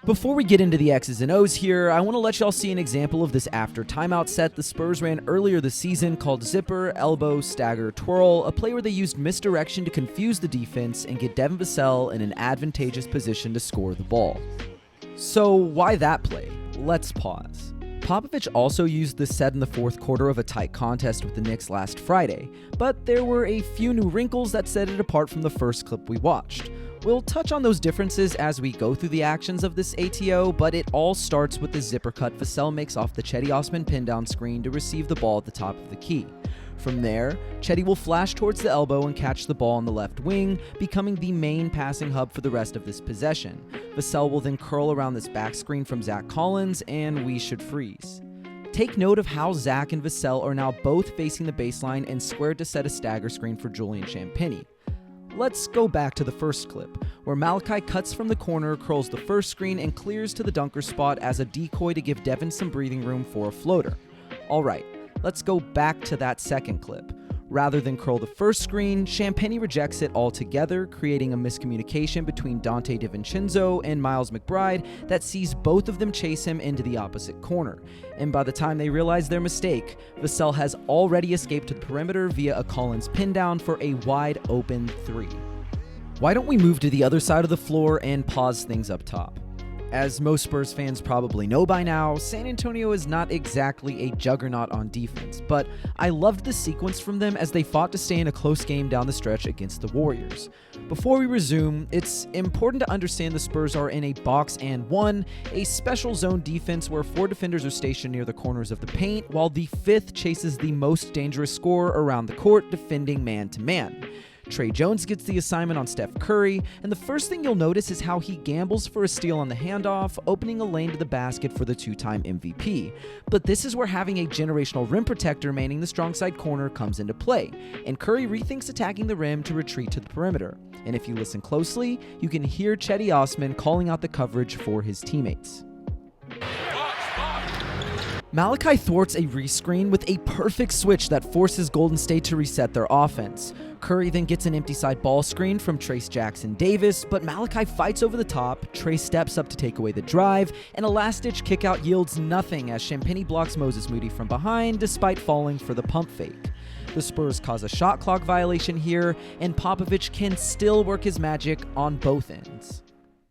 Before we get into the X's and O's here, I want to let y'all see an example of this after timeout set the Spurs ran earlier this season called Zipper, Elbow, Stagger, Twirl, a play where they used misdirection to confuse the defense and get Devin Vassell in an advantageous position to score the ball. So why that play? Let's pause. Popovich also used this set in the fourth quarter of a tight contest with the Knicks last Friday, but there were a few new wrinkles that set it apart from the first clip we watched. We'll touch on those differences as we go through the actions of this ATO, but it all starts with the zipper cut Vassell makes off the Cedi Osman pin down screen to receive the ball at the top of the key. From there, Cedi will flash towards the elbow and catch the ball on the left wing, becoming the main passing hub for the rest of this possession. Vassell will then curl around this back screen from Zach Collins, and we should freeze. Take note of how Zach and Vassell are now both facing the baseline and squared to set a stagger screen for Julian Champagnie. Let's go back to the first clip, where Malachi cuts from the corner, curls the first screen, and clears to the dunker spot as a decoy to give Devin some breathing room for a floater. Alright, let's go back to that second clip. Rather than curl the first screen, Champagnie rejects it altogether, creating a miscommunication between Dante DiVincenzo and Miles McBride that sees both of them chase him into the opposite corner. And by the time they realize their mistake, Vassell has already escaped to the perimeter via a Collins pin down for a wide open three. Why don't we move to the other side of the floor and pause things up top? As most Spurs fans probably know by now, San Antonio is not exactly a juggernaut on defense, but I loved the sequence from them as they fought to stay in a close game down the stretch against the Warriors. Before we resume, it's important to understand the Spurs are in a box and one, a special zone defense where 4 defenders are stationed near the corners of the paint, while the 5th chases the most dangerous scorer around the court, defending man-to-man. Trey Jones gets the assignment on Steph Curry, and the first thing you'll notice is how he gambles for a steal on the handoff, opening a lane to the basket for the 2-time MVP. But this is where having a generational rim protector manning the strong side corner comes into play, and Curry rethinks attacking the rim to retreat to the perimeter. And if you listen closely, you can hear Cedi Osman calling out the coverage for his teammates. Malachi thwarts a rescreen with a perfect switch that forces Golden State to reset their offense. Curry then gets an empty side ball screen from Trace Jackson-Davis, but Malachi fights over the top, Trace steps up to take away the drive, and a last-ditch kickout yields nothing as Champagnie blocks Moses Moody from behind despite falling for the pump fake. The Spurs cause a shot clock violation here, and Popovich can still work his magic on both ends.